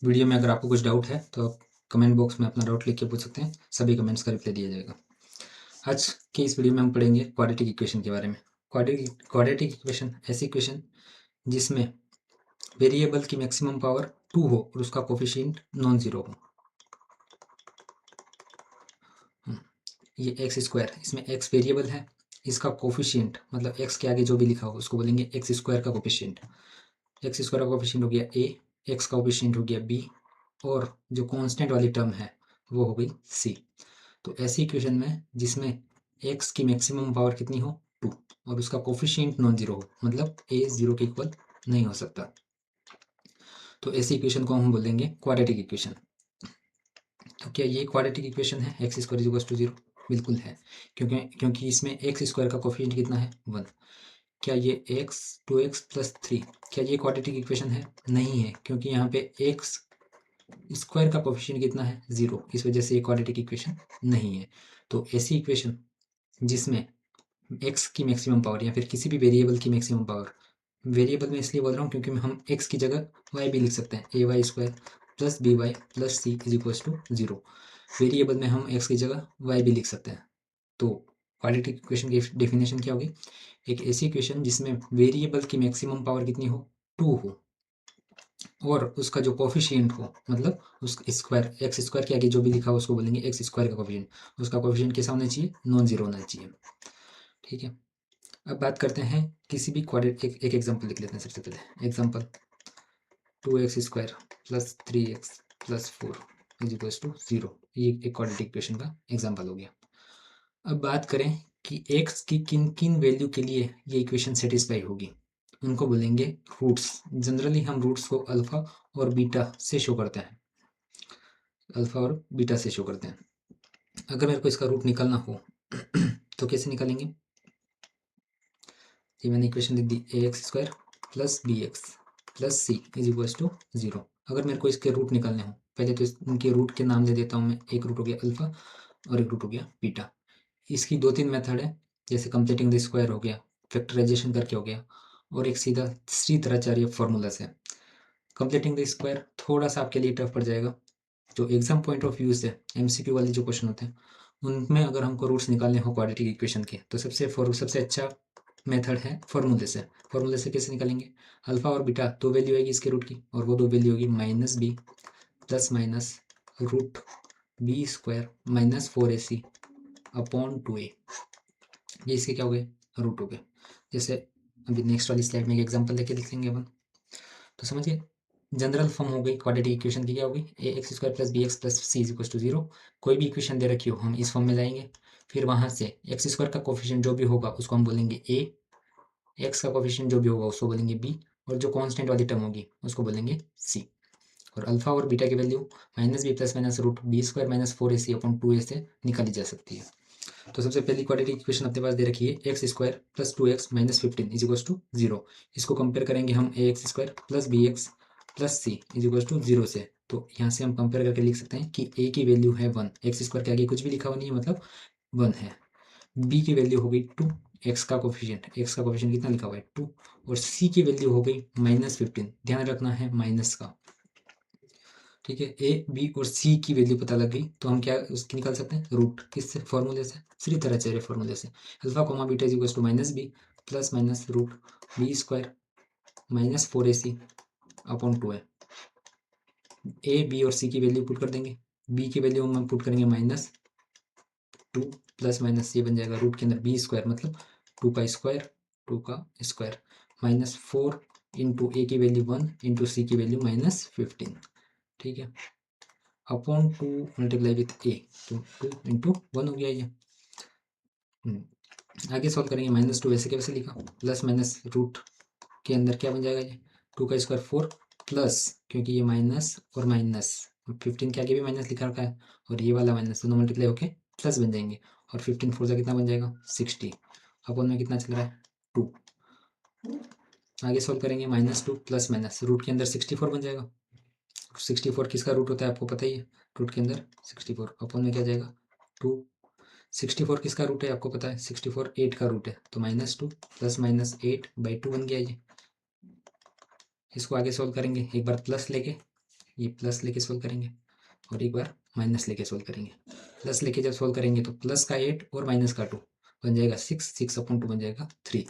Video में अगर आपको कुछ डाउट है तो आप कमेंट बॉक्स में अपना डाउट लिख के पूछ सकते हैं, सभी कमेंट्स का रिप्लाई दिया जाएगा। आज के इस वीडियो में हम पढ़ेंगे क्वाड्रेटिक इक्वेशन के बारे में। क्वाड्रेटिक इक्वेशन ऐसी इक्वेशन जिसमें वेरिएबल की मैक्सिमम पावर 2 हो और उसका कोफिशिएंट नॉन जीरो हो। ये एक्स स्क्वायर, इसमें एक्स वेरिएबल है, इसका कोफिशिएंट मतलब एक्स के आगे जो भी लिखा हो उसको बोलेंगे एक्स स्क्वायर का कोफिशिएंट। एक्स स्क्वायर का कोफिशिएंट हो गया ए, एक्स का कोफिशिएंट हो गया बी, और जो कांस्टेंट वाली टर्म है वो हो गई सी। तो ऐसी इक्वेशन में जिसमें एक्स की मैक्सिमम पावर कितनी हो 2 और उसका कोफिशिएंट नॉन जीरो हो, मतलब ए जीरो के इक्वल नहीं हो सकता, तो ऐसी इक्वेशन को हम बोलेंगे क्वाड्रेटिक इक्वेशन। तो क्या ये क्वाड्रेटिक इक्वेशन है X square is equal to zero? बिल्कुल है, क्योंकि इसमें एक्स स्क्वायर का कोफिशिएंट कितना है 1। क्या ये एक्स 2x प्लस 3 क्या ये क्वाड्रेटिक इक्वेशन है? नहीं है, क्योंकि यहाँ पे एक्स स्क्वायर का कोफिशिएंट कितना है 0, इस वजह से ये क्वाड्रेटिक इक्वेशन नहीं है। तो ऐसी इक्वेशन जिसमें एक्स की मैक्सिमम पावर या फिर किसी भी वेरिएबल की मैक्सिमम पावर, वेरिएबल में इसलिए बोल रहा हूँ क्योंकि हम एक्स की जगह वाई भी लिख सकते हैं, A Y square plus B Y plus C is equal to zero. Variable में हम एक्स की जगह वाई भी लिख सकते हैं। तो क्वाड्रेटिक इक्वेशन की डेफिनेशन क्या होगी? एक ऐसी इक्वेशन जिसमें वेरिएबल की मैक्सिमम पावर कितनी हो 2 हो और उसका जो कोफिशिएंट हो, मतलब उस स्क्वायर एक्स स्क्वायर के आगे जो भी लिखा हो उसको बोलेंगे एक्स स्क्वायर का कोफिशिएंट, उसका कोफिशिएंट कैसा होना चाहिए? नॉन जीरो होना चाहिए। ठीक है, अब बात करते हैं किसी भी क्वाड्रेटिक, एक एग्जांपल लिख लेते हैं सबसे पहले। Example 2x square plus 3x plus 4 is equals to zero. ये एक क्वाड्रेटिक इक्वेशन का एग्जांपल हो गया। अब बात करें कि x की किन किन वैल्यू के लिए ये इक्वेशन सेटिस्फाई होगी, उनको बोलेंगे रूट्स। जनरली हम रूट्स को अल्फा और बीटा से शो करते हैं, अल्फा और बीटा से शो करते हैं। अगर मेरे को इसका रूट निकालना हो तो कैसे निकालेंगे? ये मैंने इक्वेशन लिख दी, A X square plus B X plus C is equals to zero. अगर मेरे को इसके रूट निकालने हो, पहले तो इनके रूट के नाम दे देता हूँ मैं। एक रूट हो गया अल्फा और एक रूट हो गया बीटा। इसकी 2-3 मेथड है, जैसे कंप्लीटिंग द स्क्वायर हो गया, फैक्टराइजेशन करके हो गया, और एक सीधा श्रीधराचार्य फॉर्मूला से। कंप्लीटिंग द स्क्वायर थोड़ा सा आपके लिए टफ पड़ जाएगा। जो एग्जाम पॉइंट ऑफ व्यू से एमसीक्यू वाले जो क्वेश्चन होते हैं उनमें अगर हमको रूट्स निकालने हो क्वाड्रेटिक इक्वेशन के, तो सबसे अच्छा मेथड है फॉर्मूले से। फॉर्मूले से कैसे निकालेंगे? अल्फा और बीटा दो वैल्यू आएगी इसके रूट की, और वो दो वैल्यू होगी minus B plus minus root B square minus 4ac upon 2a। ये इसके क्या हो गए? रूट हो गए। जैसे अभी नेक्स्ट वाली स्लाइड में एक एग्जांपल लेके लिख लेंगे अपन, तो समझिए जनरल फॉर्म हो गई क्वाड्रेटिक इक्वेशन की, क्या होगी? A X square plus B X plus C is equal to zero. कोई भी इक्वेशन दे रखी हो हम इस फॉर्म में लाएंगे, फिर वहाँ से एक्स स्क्वायर का कोफिशिएंट जो भी होगा उसको हम बोलेंगे ए, एक्स का कोफिशिएंट जो भी होगा उसको बोलेंगे बी, और जो कांस्टेंट वाली टर्म होगी उसको बोलेंगे सी। और अल्फा और बीटा की value minus B plus minus root B square minus 4ac upon 2a से निकाली जा सकती है। तो सबसे पहली क्वाड्रेटिक इक्वेशन अपने पास दे रखी है X square plus 2x minus 15 is equal to zero. इसको कंपेयर करेंगे हम A X square plus B X plus C is equal to zero से। तो यहाँ से हम कंपेयर करके लिख सकते हैं कि ए की वैल्यू है 1, एक्स स्क्वायर के आगे कुछ भी लिखा हुआ नहीं है मतलब 1 है। बी की वैल्यू हो गई 2, एक्स का कोफिशिएंट कितना लिखा हुआ है 2, और सी की वैल्यू हो गई माइनस 15। ध्यान रखना है माइनस का। ठीक है, ए बी और सी की वैल्यू पता लग गई तो हम क्या उसकी निकाल सकते हैं? रूट। किससे? फॉर्मूले से, श्रीधराचार्य फॉर्मूले से। Alpha comma beta is equal to minus B plus minus root B square minus 4ac upon 2 है। ए बी और सी की वैल्यू पुट कर देंगे। बी की वैल्यू हम पुट करेंगे माइनस 2 प्लस माइनस ये बन जाएगा रूट के अंदर बी स्क्वायर मतलब 2 का स्क्वायर माइनस 4 इंटू ए की वैल्यू 1 इंटू सी की वैल्यू माइनस 15। ठीक है, अपॉन 2 मल्टीप्लाई विथ ए, तो 2 इंटू 1 हो गया ये। आगे सॉल्व करेंगे। माइनस 2 वैसे कैसे लिखा? प्लस माइनस रूट के अंदर क्या बन जाएगा ये? 2 का स्क्वायर 4 प्लस, क्योंकि ये माइनस और माइनस 15 के आगे भी माइनस लिखा रखा है, और ये वाला माइनस दोनों मल्टीप्लाई होके प्लस बन जाएंगे, और 15 4 से कितना बन जाएगा? 60 अपॉन में कितना चल रहा है? 2। आगे सॉल्व करेंगे। माइनस 2 प्लस माइनस रूट के अंदर 64 बन जाएगा। 64 किसका रूट होता है आपको पता ही है, रूट के अंदर 64 अपॉन में क्या जाएगा? 2। 64 किसका रूट है आपको पता है? 64 8 का रूट है, तो माइनस 2 प्लस माइनस 8 बाई 2 बन गया ये। इसको आगे सॉल्व करेंगे एक बार प्लस लेके, ये प्लस लेके सोल्व करेंगे और एक बार माइनस लेके सोल्व करेंगे। प्लस लेके जब सोल्व करेंगे तो प्लस का 8 और माइनस का 2 बन जाएगा 6, 6/2 बन जाएगा 3।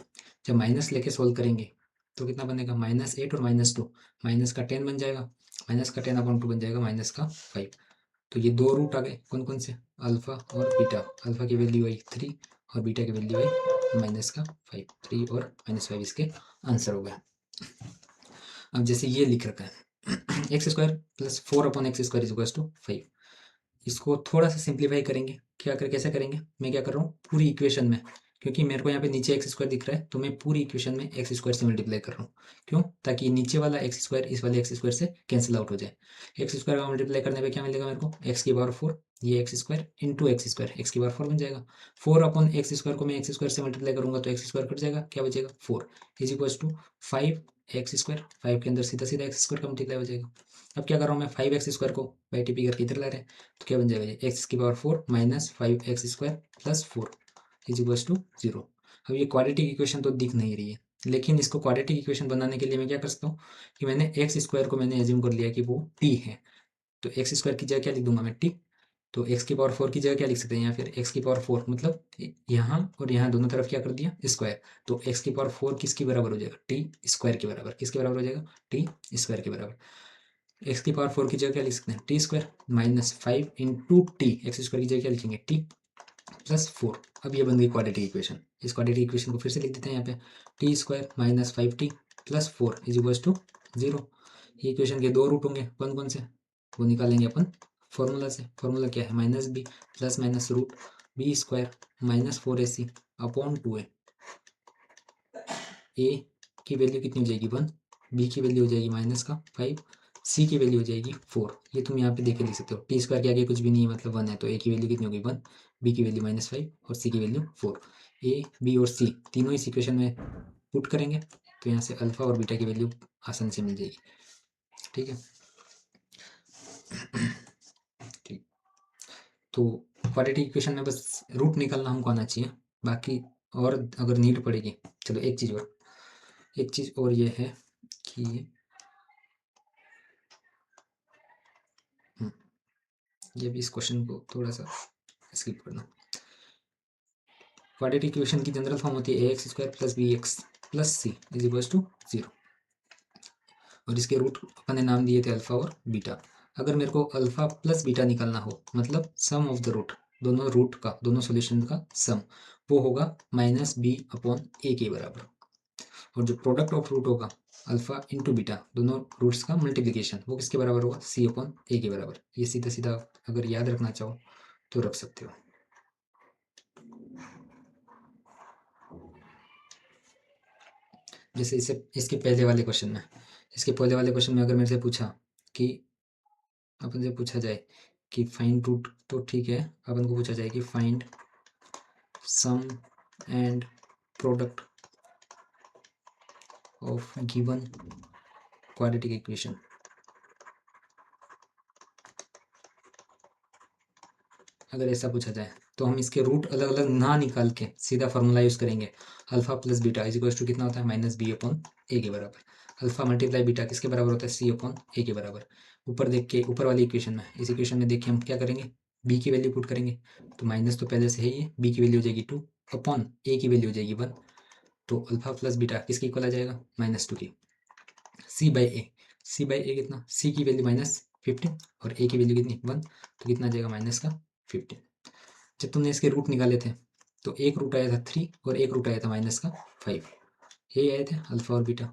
जब माइनस लेके सोल्व करेंगे तो कितना बनेगा, -8 और -2, माइनस का 10 बन जाएगा, माइनस का 10/2 बन जाएगा माइनस का 5। तो ये दो रूट आ गए, कौन कौन से, अल्फा और बीटा। अल्फा की वैल्यू आई 3 और बीटा की वैल्यू आई माइनस का 5। 3 और -5 इसके आंसर हो गए। अब जैसे ये लिख रखा है x² + 4/x² = 5। इसको थोड़ा सा सिंप्लीफाई करेंगे, कैसे करेंगे, मैं क्या कर रहा हूँ पूरी इक्वेशन में, क्योंकि मेरे को यहाँ पे नीचे x² दिख रहा है तो मैं पूरी इक्वेशन में x² से मल्टीप्लाई कर रहा हूँ। क्यों, ताकि नीचे वाला x² इस वाले x² से कैंसिल आउट हो जाए। x² का मल्टीप्लाई करने पे क्या मिलेगा मेरे को, x⁴, ये x² इंटू x², x⁴ बन जाएगा। 4/x² को मैं x² से मल्टीप्लाई करूंगा तो x² कट जाएगा, क्या बचेगा 4 = 5x²। 5 के अंदर सीधा सीधा x² का मल्टीप्लाई हो जाएगा। अब क्या कर रहा हूँ मैं, 5x² को बाई टी पी करके इधर ला रहे हैं तो क्या बन जाएगा ये x⁴ - 5x² + 4 = 0। अब ये क्वाड्रेटिक इक्वेशन तो दिख नहीं रही है, लेकिन इसको क्वाड्रेटिक इक्वेशन बनाने के लिए मैं क्या कर सकता हूँ कि मैंने x² को मैंने एज्यूम कर लिया कि वो t है, तो x² की जगह क्या लिख दूंगा मैं, t। तो x⁴ की जगह क्या लिख सकते हैं, या फिर x⁴ मतलब यहाँ और यहाँ दोनों तरफ क्या कर दिया, स्क्वायर। तो x⁴ किसके बराबर हो जाएगा, t² के बराबर। किसके बराबर हो जाएगा, t² के बराबर। x⁴ की जगह क्या लिख सकते हैं, t² - 5 इंटू टी, x² की जगह क्या लिखेंगे, t + 4। अब ये बन गई क्वाड्रेटिक इक्वेशन। इस क्वाड्रेटिक इक्वेशन को फिर से लिख देते हैं यहाँ पे, t² - 5t + 4 = 0। ये इक्वेशन के दो रूट होंगे, कौन कौन से, वो निकालेंगे अपन फॉर्मूला से। फॉर्मूला क्या है, -b + root b² - 4ac/2a। a की वैल्यू कितनी हो जाएगी 1, b की वैल्यू हो जाएगी -5, c की वैल्यू हो जाएगी 4। ये तुम यहाँ पे देख के लिख सकते हो, t² के आगे कुछ भी नहीं है मतलब 1 है, तो a की वैल्यू कितनी होगी 1, b की वैल्यू -5 और c की वैल्यू 4। a, b और c तीनों इस इक्वेशन में पुट करेंगे तो यहाँ से अल्फा और बीटा की वैल्यू आसानी से मिल जाएगी। ठीक है, ठीक। तो क्वाड्रेटिक इक्वेशन में बस रूट निकालना हमको आना चाहिए, बाकी और अगर नीड पड़ेगी। चलो एक चीज़ और ये है कि ये भी इस क्वेश्चन को थोड़ा सा स्किप करना। क्वाड्रेटिक इक्वेशन की जनरल फॉर्म होती है ax² + bx + c = 0 और इसके रूट अपन ने नाम दिए थे अल्फा और बीटा। अगर मेरे को अल्फा प्लस बीटा निकालना हो, मतलब सम ऑफ द रूट, दोनों रूट का, दोनों सॉल्यूशन का सम, वो होगा -b/a के बराबर। और जो प्रोडक्ट ऑफ रूट होगा अल्फा इंटू बीटा, दोनों रूट्स का मल्टीप्लिकेशन, वो किसके बराबर होगा, c/a के बराबर। ये सीधा सीधा अगर याद रखना चाहो तो रख सकते हो। जैसे इसके पहले वाले क्वेश्चन में अगर मेरे से पूछा कि अपन से पूछा जाए कि फाइंड रूट, तो ठीक है, अपन को पूछा जाए कि find sum and product of given quadratic equation. अगर ऐसा पूछा जाए तो हम इसके रूट अलग अलग ना निकाल के सीधा फॉर्मूला यूज करेंगे, अल्फा प्लस बीटा = कितना होता है, -b/a के बराबर। अल्फा मल्टीप्लाई बीटा किसके बराबर होता है, c/a के बराबर। ऊपर देख के, ऊपर वाली इक्वेशन में, इस इक्वेशन में देख के हम क्या करेंगे, b की वैल्यू पुट करेंगे, तो माइनस तो पहले से है ही है, b की वैल्यू हो जाएगी 2 अपॉन a की वैल्यू हो जाएगी 1, तो अल्फा प्लस बीटा किसके इक्वल आ जाएगा, -2 की। c/a कितना, c की वैल्यू -15 और a की वैल्यू कितनी 1, तो कितना आ जाएगा -15। जब तुमने इसके रूट निकाले थे तो एक रूट आया था 3 और एक रूट आया था -5, ये आए थे अल्फा और बीटा।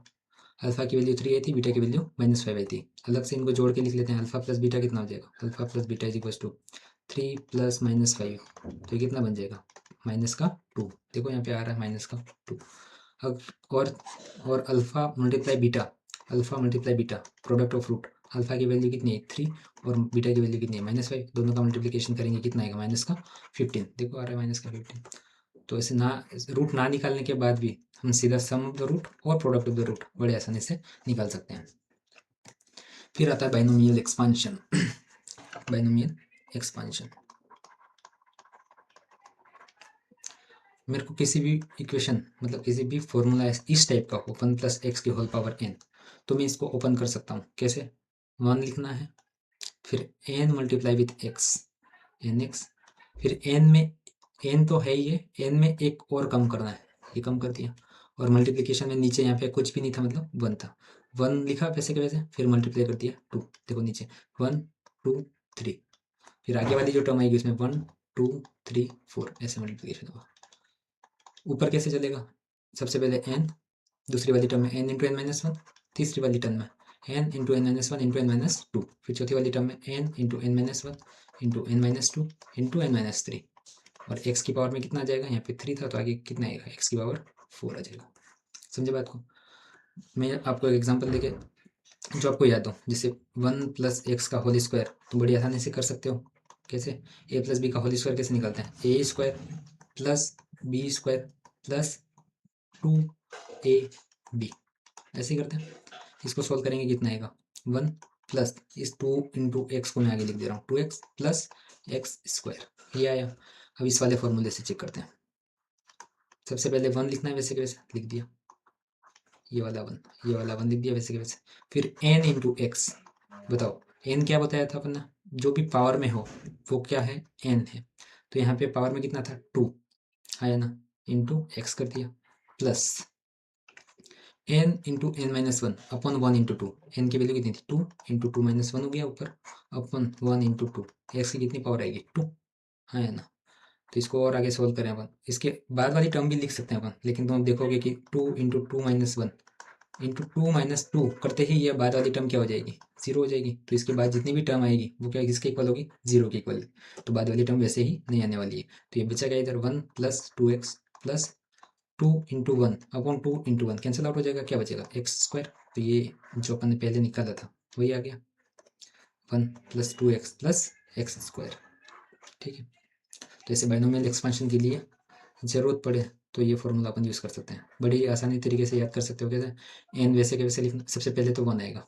अल्फा की वैल्यू 3 आई थी, बीटा की वैल्यू -5 आई थी। अलग से इनको जोड़ के लिख लेते हैं, अल्फा प्लस बीटा कितना हो जाएगा, अल्फा प्लस बीटा = 3 + -5, तो ये कितना बन जाएगा, -2। देखो यहाँ पे आ रहा है -2। अब और alpha multiply beta product of root, alpha की वैल्यू कितनी है 3 और बीटा की वैल्यू कितनी है -5, दोनों का मल्टीप्लिकेशन करेंगे कितना आएगा, -15। देखो आ रहा है -15। तो ऐसे ना रूट ना निकालने के बाद भी हम सीधा सम ऑफ द रूट और प्रोडक्ट ऑफ द रूट बड़े आसानी से निकाल सकते हैं। फिर आता है बाइनोमियल एक्सपांशन। बाइनोमियल एक्सपांशन, मेरे को किसी भी इक्वेशन, मतलब किसी भी फॉर्मूला इस टाइप का हो 1 + x⁴n, तो मैं इसको ओपन कर सकता हूँ। कैसे, 1 लिखना है, फिर n multiply with x, nx, फिर n में n तो है ही है, n में एक और कम करना है, ये कम कर दिया, और मल्टीप्लिकेशन में नीचे यहाँ पे कुछ भी नहीं था, मतलब 1 था, 1 लिखा वैसे के वैसे, फिर मल्टीप्लाई कर दिया 2, देखो नीचे 1 2 3, फिर आगे वाली जो टर्म आएगी उसमें 1 2 3 4 ऐसे मल्टीप्लिकेशन होगा। ऊपर कैसे चलेगा, सबसे पहले n, दूसरी वाली टर्म में n into N minus one, तीसरी वाली टर्म में n into N minus one into N minus two, फिर चौथी वाली टर्म में n into N minus one into N minus two into N minus three, और x की पावर में कितना आ जाएगा, यहाँ पे 3 था तो आगे कितना आएगा, x की पावर 4 आ जाएगा। समझे बात को। मैं आपको एक एग्जांपल देके जो आपको याद हो, जैसे 1 प्लस एक्स का होल स्क्वायर, तो बड़ी आसानी से कर सकते हो। कैसे, a प्लस बी का होल स्क्वायर कैसे निकालते हैं, A square plus B square plus 2ab, ऐसे ही करते हैं। इसको सॉल्व करेंगे कितना आएगा, 1 प्लस इस 2 इंटू एक्स को मैं आगे लिख दे रहा हूँ, 2x प्लस एक्स स्क्वायर, ये आया। अब इस वाले फॉर्मूले से चेक करते हैं। सबसे पहले 1 लिखना है, वैसे के वैसे लिख दिया, ये वाला 1, ये वाला 1 लिख दिया वैसे के वैसे। फिर n इंटू एक्स, बताओ n क्या बताया था अपन ने, जो भी पावर में हो वो क्या है, n है, तो यहाँ पे पावर में कितना था 2 आया ना, इंटू एक्स कर दिया, plus n into N minus one upon 1 into two, एन की वैल्यू कितनी थी 2 इंटू टू माइनस वन हो गया ऊपर, अपन 1 इंटू टू, एक्स की कितनी पावर आएगी 2, है ना। तो इसको और आगे सोल्व करें अपन, इसके बाद वाली टर्म भी लिख सकते हैं अपन, लेकिन तुम देखोगे कि 2 into two minus one into two minus two करते ही ये बाद वाली टर्म क्या हो जाएगी, 0 हो जाएगी। तो इसके बाद जितनी भी टर्म आएगी वो क्या किसके इक्वल होगी, 0 के इक्वल, तो बाद वाली टर्म वैसे ही नहीं आने वाली है। तो ये बचा गया इधर 1 plus 2x plus 2 into one upon 2 into one cancel out हो जाएगा, क्या बचेगा एक्स स्क्वायर, तो ये जो अपन ने पहले निकाला था वही आ गया, 1 plus 2x plus x square. ठीक है, तो ऐसे बाइनोमियल एक्सपेंशन के लिए ज़रूरत पड़े तो ये फॉर्मूला अपन यूज़ कर सकते हैं, बड़ी आसानी तरीके से याद कर सकते हो। कैसे, एन वैसे के वैसे लिखना, सबसे पहले तो 1 आएगा,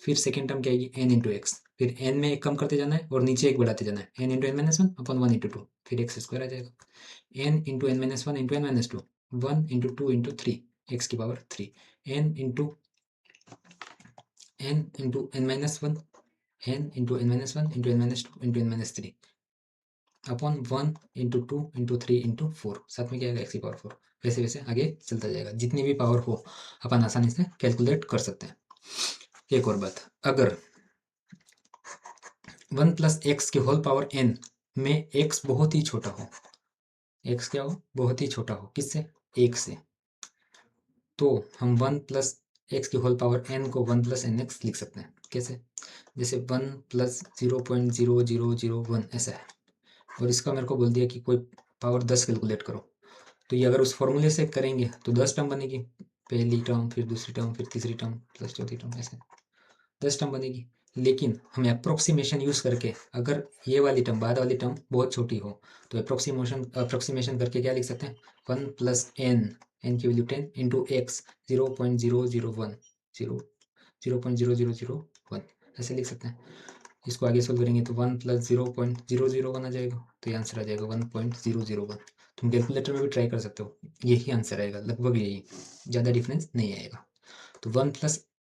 फिर सेकेंड टर्म क्या आएगी एन इंटू एक्स, फिर एन में एक कम करते जाना है और नीचे एक बढ़ाते जाना है, N into N minus one upon 1 into two, फिर एक्स स्क्वायर आ जाएगा, N into N minus one into N minus two, 1 into two into three, X की power 3, N into N minus one, N into N minus one into N minus two into N minus three upon 1 into two into three into four, साथ में क्या आएगा x की power 4। वैसे वैसे आगे चलता जाएगा, जितनी भी पावर हो अपन आसानी से कैलकुलेट कर सकते हैं। एक और बात, अगर 1 प्लस एक्स के होल पावर n में x बहुत ही छोटा हो, x क्या हो, बहुत ही छोटा हो, किससे, 1 से, तो हम 1 प्लस एक्स की होल पावर n को 1 प्लस एन एक्स लिख सकते हैं। कैसे, जैसे 1 प्लस 0.0001 ऐसा है, और इसका मेरे को बोल दिया कि कोई पावर 10 कैलकुलेट करो, तो ये अगर उस फॉर्मूले से करेंगे तो 10 टर्म बनेगी, पहली टर्म फिर दूसरी टर्म फिर तीसरी टर्म प्लस चौथी टर्म, ऐसे 10 टर्म बनेगी। लेकिन हमें अप्रोक्सीमेशन यूज़ करके, अगर ये वाली टर्म बाद वाली टर्म बहुत छोटी हो तो अप्रोक्सीमेशन करके क्या लिख सकते हैं, 1 प्लस एन की वैल्यू 10 इंटू एक्स 0.001 0.0001 ऐसे लिख सकते हैं। इसको आगे सोल्व करेंगे तो 1 प्लस 0.001 आ जाएगा, तो ये आंसर आ जाएगा 1.001। तुम कैलकुलेटर में भी ट्राई कर सकते हो, यही आंसर आएगा, लगभग यही, ज़्यादा डिफरेंस नहीं आएगा। तो 1 प्लस